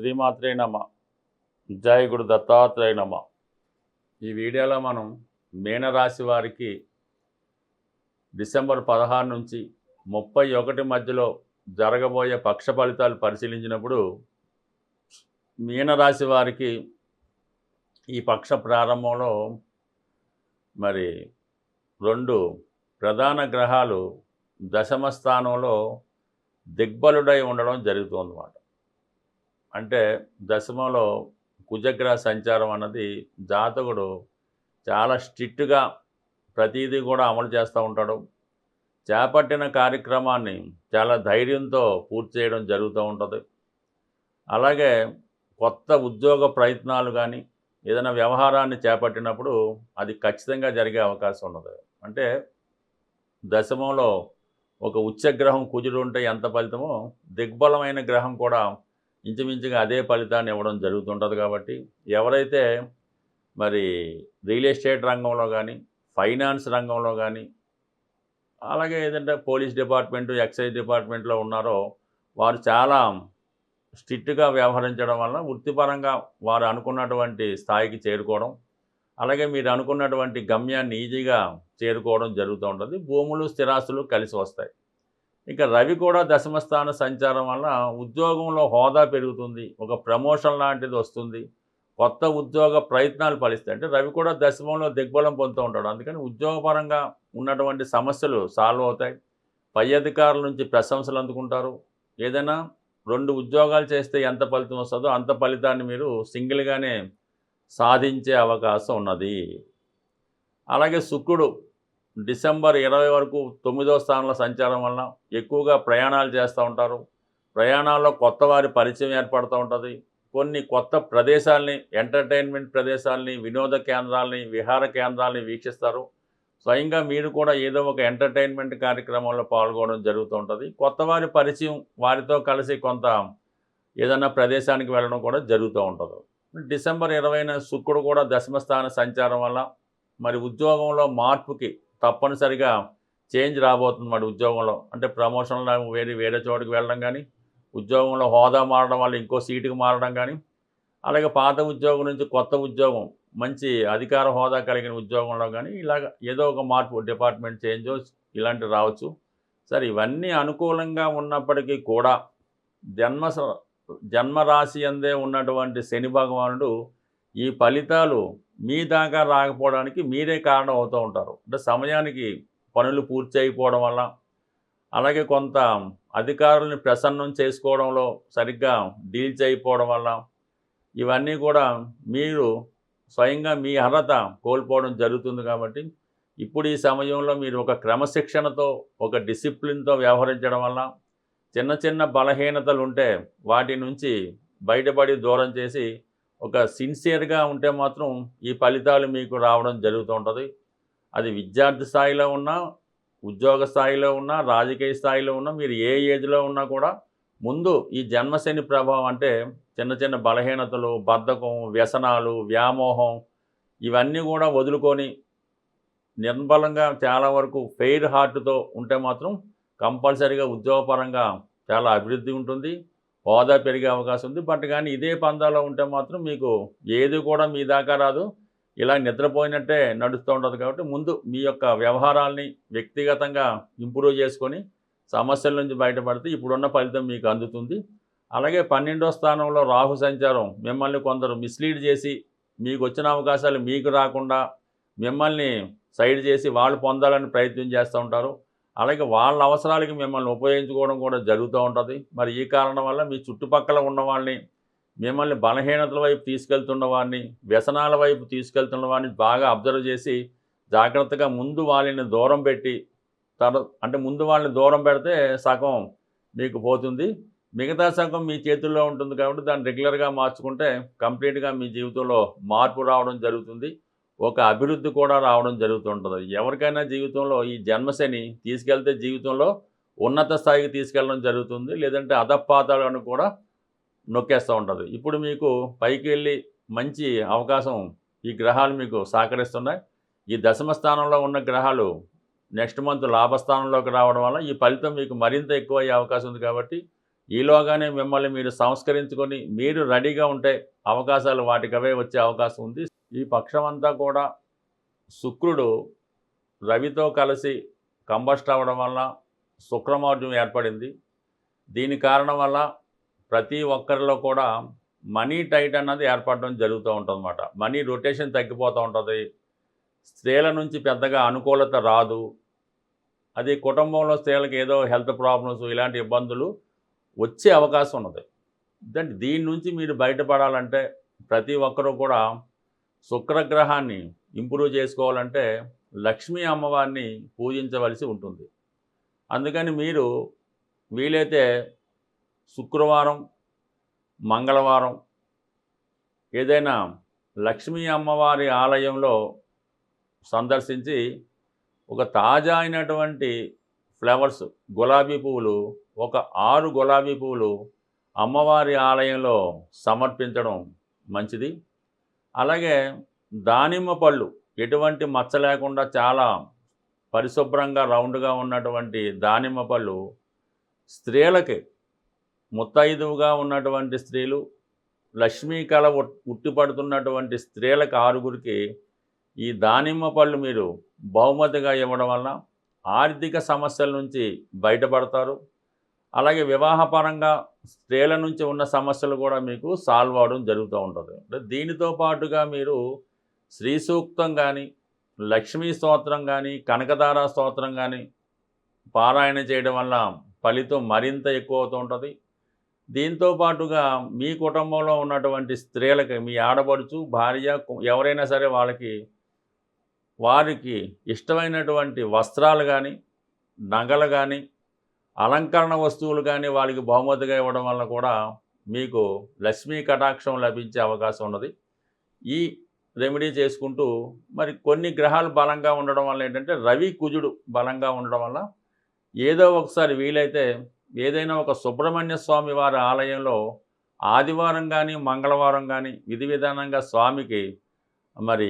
శ్రీమాత్రే నమ. జై గురు దత్తాత్రేయ నమ. ఈ వీడియోలో మనం మీనరాశి వారికి డిసెంబర్ 16 నుంచి 31 మధ్యలో జరగబోయే పక్ష ఫలితాలు పరిశీలించినప్పుడు మీనరాశి వారికి ఈ పక్ష ప్రారంభంలో మరి 2 ప్రధాన గ్రహాలు దశమ స్థానంలో దిగ్బలుడై ఉండడం జరుగుతుందన్నమాట. అంటే దశమంలో కుజగ్రహ సంచారం అన్నది జాతకుడు చాలా స్ట్రిక్ట్గా ప్రతిదీ కూడా అమలు చేస్తూ ఉంటాడు. చేపట్టిన కార్యక్రమాన్ని చాలా ధైర్యంతో పూర్తి చేయడం జరుగుతూ ఉంటుంది. అలాగే కొత్త ఉద్యోగ ప్రయత్నాలు కానీ ఏదైనా వ్యవహారాన్ని చేపట్టినప్పుడు అది ఖచ్చితంగా జరిగే అవకాశం ఉన్నది. అంటే దశమంలో ఒక ఉచ్చగ్రహం కుజుడు ఉంటే ఎంత ఫలితమో దిగ్బలమైన గ్రహం కూడా ఇంచుమించుగా అదే ఫలితాన్ని ఇవ్వడం జరుగుతుంటుంది. కాబట్టి ఎవరైతే మరి రియల్ ఎస్టేట్ రంగంలో కానీ ఫైనాన్స్ రంగంలో కానీ అలాగే ఏదంటే పోలీస్ డిపార్ట్మెంటు ఎక్సైజ్ డిపార్ట్మెంట్లో ఉన్నారో వారు చాలా స్ట్రిక్ట్గా వ్యవహరించడం వల్ల వృత్తిపరంగా వారు అనుకున్నటువంటి స్థాయికి చేరుకోవడం, అలాగే మీరు అనుకున్నటువంటి గమ్యాన్ని ఈజీగా చేరుకోవడం జరుగుతూ ఉంటుంది. భూములు స్థిరాస్తులు కలిసి వస్తాయి. ఇక రవి కూడా దశమస్థాన సంచారం వల్ల ఉద్యోగంలో హోదా పెరుగుతుంది, ఒక ప్రమోషన్ లాంటిది వస్తుంది, కొత్త ఉద్యోగ ప్రయత్నాలు ఫలిస్తాయి. అంటే రవి కూడా దశమంలో దిగ్బలం పొందుతూ ఉంటాడు. అందుకని ఉద్యోగపరంగా ఉన్నటువంటి సమస్యలు సాల్వ్ అవుతాయి. పై అధికారుల నుంచి ప్రశంసలు అందుకుంటారు. ఏదైనా 2 ఉద్యోగాలు చేస్తే ఎంత ఫలితం వస్తుందో అంత ఫలితాన్ని మీరు సింగిల్గానే సాధించే అవకాశం ఉన్నది. అలాగే శుక్రుడు డిసెంబర్ 20 వరకు 9వ స్థానంలో సంచారం వలన ఎక్కువగా ప్రయాణాలు చేస్తూ ఉంటారు. ప్రయాణాల్లో కొత్త వారి పరిచయం ఏర్పడుతూ ఉంటుంది. కొన్ని కొత్త ప్రదేశాలని, ఎంటర్టైన్మెంట్ ప్రదేశాలని, వినోద కేంద్రాలని, విహార కేంద్రాలని వీక్షిస్తారు. స్వయంగా మీరు కూడా ఏదో ఒక ఎంటర్టైన్మెంట్ కార్యక్రమంలో పాల్గొనడం జరుగుతూ ఉంటుంది. కొత్త వారి పరిచయం, వారితో కలిసి కొంత ఏదైనా ప్రదేశానికి వెళ్ళడం కూడా జరుగుతూ ఉంటుంది. డిసెంబర్ 20న శుక్రుడు కూడా దశమస్థాన సంచారం వల్ల మరి ఉద్యోగంలో మార్పుకి తప్పనిసరిగా చేంజ్ రాబోతుంది. మరి ఉద్యోగంలో అంటే ప్రమోషన్లో వేరే చోటుకి వెళ్ళడం కానీ, ఉద్యోగంలో హోదా మారడం వల్ల ఇంకో సీటుకి మారడం కానీ, అలాగే పాత ఉద్యోగం నుంచి కొత్త ఉద్యోగం, మంచి అధికార హోదా కలిగిన ఉద్యోగంలో కానీ ఇలాగ ఏదో ఒక మార్పు, డిపార్ట్మెంట్ చేంజ్ ఇలాంటివి రావచ్చు. సరే, ఇవన్నీ అనుకూలంగా ఉన్నప్పటికీ కూడా జన్మరాశి అందే ఉన్నటువంటి శని భగవానుడు ఈ ఫలితాలు మీ దాకా రాకపోవడానికి మీరే కారణం అవుతూ ఉంటారు. అంటే సమయానికి పనులు పూర్తి అయిపోవడం వల్ల, అలాగే కొంత అధికారులని ప్రసన్నం చేసుకోవడంలో సరిగ్గా డీల్ చేయకపోవడం వల్ల, ఇవన్నీ కూడా మీరు స్వయంగా మీ అర్హత కోల్పోవడం జరుగుతుంది. కాబట్టి ఇప్పుడు ఈ సమయంలో మీరు ఒక క్రమశిక్షణతో, ఒక డిసిప్లిన్తో వ్యవహరించడం వల్ల చిన్న చిన్న బలహీనతలు ఉంటే వాటి నుంచి బయటపడి దూరం చేసి ఒక సిన్సియర్గా ఉంటే మాత్రం ఈ ఫలితాలు మీకు రావడం జరుగుతూ ఉంటుంది. అది విద్యార్థి స్థాయిలో ఉన్నా, ఉద్యోగ స్థాయిలో ఉన్నా, రాజకీయ స్థాయిలో ఉన్నా, మీరు ఏ ఏజ్లో ఉన్నా కూడా ముందు ఈ జన్మశని ప్రభావం అంటే చిన్న చిన్న బలహీనతలు, బద్ధకం, వ్యసనాలు, వ్యామోహం ఇవన్నీ కూడా వదులుకొని నిర్బలంగా చాలా వరకు ఫెయిర్ హార్ట్తో ఉంటే మాత్రం కంపల్సరీగా ఉద్యోగపరంగా చాలా అభివృద్ధి ఉంటుంది, హోదా పెరిగే అవకాశం ఉంది. బట్ కానీ ఇదే పందాలో ఉంటే మాత్రం మీకు ఏది కూడా మీ దాకా రాదు, ఇలా నిద్రపోయినట్టే నడుస్తూ ఉంటుంది. కాబట్టి ముందు మీ యొక్క వ్యవహారాల్ని వ్యక్తిగతంగా ఇంప్రూవ్ చేసుకొని సమస్యల నుంచి బయటపడితే ఇప్పుడున్న ఫలితం మీకు అందుతుంది. అలాగే 12వ స్థానంలో రాహు సంచారం మిమ్మల్ని కొందరు మిస్లీడ్ చేసి మీకు వచ్చిన అవకాశాలు మీకు రాకుండా మిమ్మల్ని సైడ్ చేసి వాళ్ళు పొందాలని ప్రయత్నం చేస్తూ ఉంటారు. అలాగే వాళ్ళ అవసరాలకి మిమ్మల్ని ఉపయోగించుకోవడం కూడా జరుగుతూ ఉంటుంది. మరి ఈ కారణం వల్ల మీ చుట్టుపక్కల ఉన్న వాళ్ళని, మిమ్మల్ని బలహీనతల వైపు తీసుకెళ్తున్న వారిని, వ్యసనాల వైపు తీసుకెళ్తున్న వారిని బాగా అబ్జర్వ్ చేసి జాగ్రత్తగా ముందు వాళ్ళని దూరం పెట్టి అంటే ముందు వాళ్ళని దూరం పెడితే సగం మీకు పోతుంది, మిగతా సగం మీ చేతుల్లో ఉంటుంది. కాబట్టి దాన్ని రెగ్యులర్గా మార్చుకుంటే కంప్లీట్గా మీ జీవితంలో మార్పు రావడం జరుగుతుంది, ఒక అభివృద్ధి కూడా రావడం జరుగుతుంటుంది. ఎవరికైనా జీవితంలో ఈ జన్మశని తీసుకెళ్తే జీవితంలో ఉన్నత స్థాయికి తీసుకెళ్ళడం జరుగుతుంది, లేదంటే అధపాతాలను కూడా నొక్కేస్తూ ఉంటుంది. ఇప్పుడు మీకు పైకి వెళ్ళి మంచి అవకాశం ఈ గ్రహాలు మీకు సహకరిస్తున్నాయి. ఈ దశమ స్థానంలో ఉన్న గ్రహాలు నెక్స్ట్ మంత్ లాభస్థానంలోకి రావడం వల్ల ఈ ఫలితం మీకు మరింత ఎక్కువ అయ్యే అవకాశం ఉంది. కాబట్టి ఈలోగానే మిమ్మల్ని మీరు సంస్కరించుకొని మీరు రెడీగా ఉంటే అవకాశాలు వాటికవే వచ్చే అవకాశం ఉంది. ఈ పక్షం అంతా కూడా శుక్రుడు రవితో కలిసి కంబస్ట్ అవ్వడం వల్ల శుక్రమౌఢ్యం ఏర్పడింది. దీని కారణం వల్ల ప్రతి ఒక్కరిలో కూడా మనీ టైట్ అన్నది ఏర్పడడం జరుగుతూ ఉంటుందన్నమాట. మనీ రొటేషన్ తగ్గిపోతూ ఉంటుంది. స్త్రీల నుంచి పెద్దగా అనుకూలత రాదు. అది కుటుంబంలో స్త్రీలకు ఏదో హెల్త్ ప్రాబ్లమ్స్ ఇలాంటి ఇబ్బందులు వచ్చే అవకాశం ఉన్నది. దీని నుంచి మీరు బయటపడాలంటే ప్రతి ఒక్కరూ కూడా శుక్రగ్రహాన్ని ఇంప్రూవ్ చేసుకోవాలంటే లక్ష్మీ అమ్మవారిని పూజించవలసి ఉంటుంది. అందుకని మీరు వీలైతే శుక్రవారం, మంగళవారం ఏదైనా లక్ష్మీ అమ్మవారి ఆలయంలో సందర్శించి ఒక తాజా అయినటువంటి ఫ్లవర్స్ గులాబీ పువ్వులు ఒక 6 గులాబీ పువ్వులు అమ్మవారి ఆలయంలో సమర్పించడం మంచిది. అలాగే దానిమ్మ పళ్ళు ఎటువంటి మచ్చ లేకుండా చాలా పరిశుభ్రంగా రౌండ్గా ఉన్నటువంటి దానిమ్మ పళ్ళు స్త్రీలకి ముత్తైదువుగా ఉన్నటువంటి స్త్రీలు లక్ష్మీ కళ ఉట్టిపడుతున్నటువంటి స్త్రీలకు 6గురికి ఈ దానిమ్మ పళ్ళు మీరు బహుమతిగా ఇవ్వడం వల్ల ఆర్థిక సమస్యల నుంచి బయటపడతారు. అలాగే వివాహపరంగా స్త్రీల నుంచి ఉన్న సమస్యలు కూడా మీకు సాల్వ్ అవడం జరుగుతూ ఉంటుంది. అంటే దీనితో పాటుగా మీరు శ్రీ సూక్తం కానీ, లక్ష్మీ స్తోత్రం కానీ, కనకదార స్తోత్రం కానీ పారాయణ చేయడం వల్ల ఫలితం మరింత ఎక్కువ అవుతూ ఉంటుంది. దీంతో పాటుగా మీ కుటుంబంలో ఉన్నటువంటి స్త్రీలకి మీ ఆడపడుచు, భార్య ఎవరైనా సరే వారికి ఇష్టమైనటువంటి వస్త్రాలు కానీ, నగలు కానీ, అలంకరణ వస్తువులు కానీ వాళ్ళకి బహుమతిగా ఇవ్వడం వల్ల కూడా మీకు లక్ష్మీ కటాక్షం లభించే అవకాశం ఉన్నది. ఈ రెమెడీ చేసుకుంటూ మరి కొన్ని గ్రహాలు బలంగా ఉండడం వల్ల ఏంటంటే రవి కుజుడు బలంగా ఉండడం వల్ల ఏదో ఒకసారి వీలైతే ఏదైనా ఒక సుబ్రహ్మణ్య స్వామి వారి ఆలయంలో ఆదివారం కానీ, మంగళవారం కానీ విధి విధానంగా స్వామికి మరి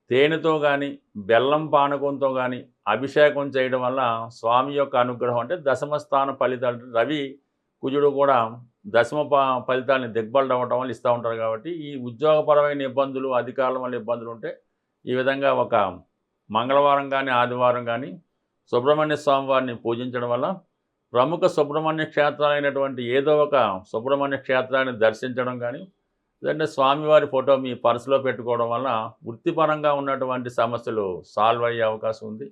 తేనెతో కానీ, బెల్లం పానకంతో కానీ అభిషేకం చేయడం వల్ల స్వామి యొక్క అనుగ్రహం అంటే దశమ స్థాన ఫలితాలు రవి కుజుడు కూడా దశమ ఫలితాలని దిగ్బలవడం వల్ల ఇస్తూ ఉంటారు. కాబట్టి ఈ ఉద్యోగపరమైన ఇబ్బందులు, అధికారుల వల్ల ఇబ్బందులు ఉంటే ఈ విధంగా ఒక మంగళవారం కానీ, ఆదివారం కానీ సుబ్రహ్మణ్య స్వామి వారిని పూజించడం వల్ల ప్రముఖ సుబ్రహ్మణ్య క్షేత్రాలైనటువంటి ఏదో ఒక సుబ్రహ్మణ్య క్షేత్రాన్ని దర్శించడం కానీ, లేదంటే స్వామివారి ఫోటో మీ పర్సులో పెట్టుకోవడం వల్ల వృత్తిపరంగా ఉన్నటువంటి సమస్యలు సాల్వ్ అయ్యే అవకాశం ఉంది.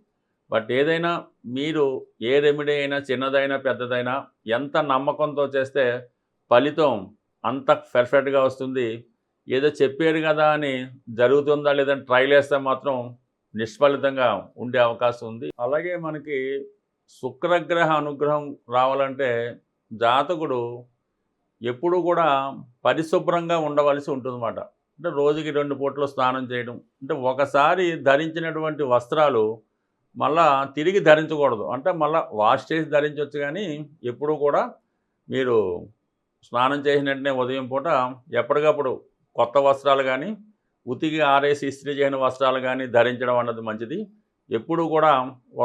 బట్ ఏదైనా మీరు ఏ రెమెడీ అయినా చిన్నదైనా పెద్దదైనా ఎంత నమ్మకంతో చేస్తే ఫలితం అంత పర్ఫెక్ట్గా వస్తుంది. ఏదో చెప్పారు కదా అని జరుగుతుందా లేదంటే ట్రైల్ వేస్తే మాత్రం నిష్ఫలితంగా ఉండే అవకాశం ఉంది. అలాగే మనకి శుక్రగ్రహ అనుగ్రహం రావాలంటే జాతకుడు ఎప్పుడు కూడా పరిశుభ్రంగా ఉండవలసి ఉంటుందన్నమాట. అంటే రోజుకి 2 పూటలు స్నానం చేయడం, అంటే ఒకసారి ధరించినటువంటి వస్త్రాలు మళ్ళా తిరిగి ధరించకూడదు. అంటే మళ్ళీ వాష్ చేసి ధరించవచ్చు, కానీ ఎప్పుడు కూడా మీరు స్నానం చేసిన వెంటనే ఉదయం పూట ఎప్పటికప్పుడు కొత్త వస్త్రాలు కానీ, ఉతికి ఆరేసి ఇస్త్రీ చేయని వస్త్రాలు కానీ ధరించడం అన్నది మంచిది. ఎప్పుడు కూడా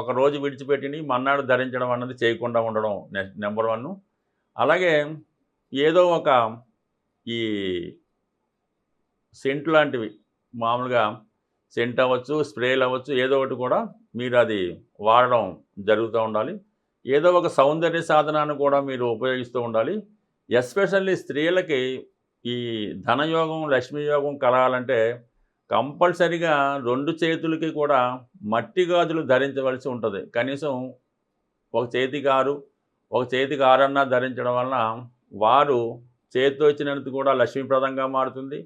ఒక రోజు విడిచిపెట్టి మన్నాడు ధరించడం అన్నది చేయకుండా ఉండడం నెంబర్ 1. అలాగే ఏదో ఒక ఈ సెంట్ లాంటివి మామూలుగా సెంట్ అవ్వచ్చు, స్ప్రేలు అవ్వచ్చు, ఏదో ఒకటి కూడా మీరు అది వాడడం జరుగుతూ ఉండాలి. ఏదో ఒక సౌందర్య సాధనాన్ని కూడా మీరు ఉపయోగిస్తూ ఉండాలి. ఎస్పెషల్లీ స్త్రీలకి ఈ ధనయోగం, లక్ష్మీ యోగం కలగాలంటే కంపల్సరిగా 2 చేతులకి కూడా మట్టి గాజులు ధరించవలసి ఉంటుంది. కనీసం ఒక చేతికి 6, ఒక చేతికి 6 అన్నా ధరించడం వలన వారు చేతితో ఇచ్చినందుకు కూడా లక్ష్మీప్రదంగా మారుతుంది.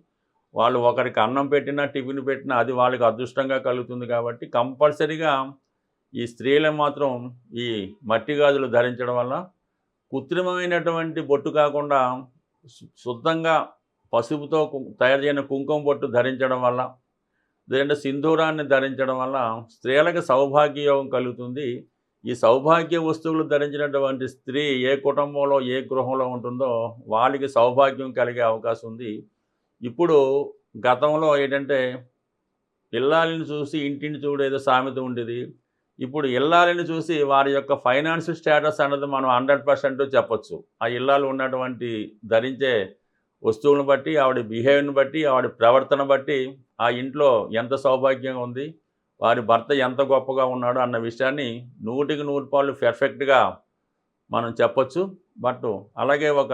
వాళ్ళు ఒకరికి అన్నం పెట్టినా, టిఫిన్ పెట్టినా అది వాళ్ళకి అదృష్టంగా కలుగుతుంది. కాబట్టి కంపల్సరిగా ఈ స్త్రీలు మాత్రం ఈ మట్టి గాజులు ధరించడం వల్ల కృత్రిమమైనటువంటి బొట్టు కాకుండా శుద్ధంగా పసుపుతో తయారు చేయని కుంకుమ బొట్టు ధరించడం వల్ల, లేదంటే సింధూరాన్ని ధరించడం వల్ల స్త్రీలకు సౌభాగ్యయోగం కలుగుతుంది. ఈ సౌభాగ్య వస్తువులు ధరించినటువంటి స్త్రీ ఏ కుటుంబంలో, ఏ గృహంలో ఉంటుందో వాళ్ళకి సౌభాగ్యం కలిగే అవకాశం ఉంది. ఇప్పుడు గతంలో ఏంటంటే ఇల్లాలిని చూసి ఇంటిని చూడు ఏదో సామెత ఉండేది. ఇప్పుడు ఇల్లాలని చూసి వారి యొక్క ఫైనాన్షియల్ స్టేటస్ అన్నది మనం 100% చెప్పొచ్చు. ఆ ఇల్లాలు ఉన్నటువంటి ధరించే వస్తువులను బట్టి, ఆవిడ బిహేవియర్‌ని బట్టి, ఆవిడ ప్రవర్తన బట్టి ఆ ఇంట్లో ఎంత సౌభాగ్యంగా ఉంది, వారి భర్త ఎంత గొప్పగా ఉన్నాడు అన్న విషయాన్ని 100కి 100 పాళ్ళు పెర్ఫెక్ట్‌గా మనం చెప్పొచ్చు. బట్ అలాగే ఒక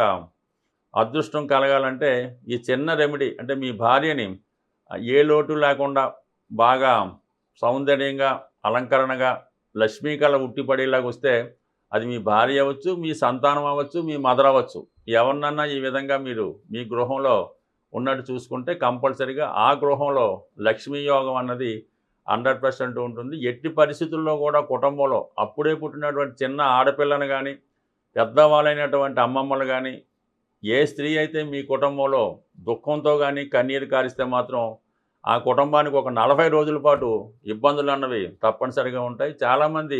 అదృష్టం కలగాలంటే ఈ చిన్న రెమెడీ అంటే మీ భార్యని ఏ లోటు లేకుండా బాగా సౌందర్యంగా, అలంకరణగా, లక్ష్మీ కళ ఉట్టిపడేలాగా వస్తే అది మీ భార్య అవ్వచ్చు, మీ సంతానం అవ్వచ్చు, మీ మదర్ అవ్వచ్చు. ఎవరినన్నా ఈ విధంగా మీరు మీ గృహంలో ఉన్నట్టు చూసుకుంటే కంపల్సరీగా ఆ గృహంలో లక్ష్మీ యోగం అన్నది 100% ఉంటుంది. ఎట్టి పరిస్థితుల్లో కూడా కుటుంబంలో అప్పుడే పుట్టినటువంటి చిన్న ఆడపిల్లను గానీ, పెద్దవాళ్ళైనటువంటి అమ్మమ్మలు గానీ, ఏ స్త్రీ అయితే మీ కుటుంబంలో దుఃఖంతో గానీ, కన్నీరు కారిస్తే మాత్రం ఆ కుటుంబానికి ఒక 40 రోజుల పాటు ఇబ్బందులన్నవి తప్పనిసరిగా ఉంటాయి. చాలామంది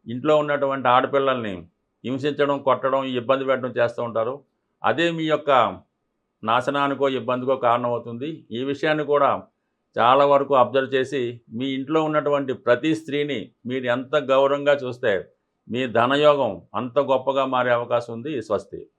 ఇంట్లో ఉన్నటువంటి ఆడపిల్లల్ని హింసించడం, కొట్టడం, ఇబ్బంది పెట్టడం చేస్తూ ఉంటారు. అదే మీ యొక్క నాశనానికో, ఇబ్బందికో కారణమవుతుంది. ఈ విషయాన్ని కూడా చాలా వరకు అబ్జర్వ్ చేసి మీ ఇంట్లో ఉన్నటువంటి ప్రతి స్త్రీని మీరు ఎంత గౌరవంగా చూస్తే మీ ధనయోగం అంత గొప్పగా మారే అవకాశం ఉంది. స్వస్తి.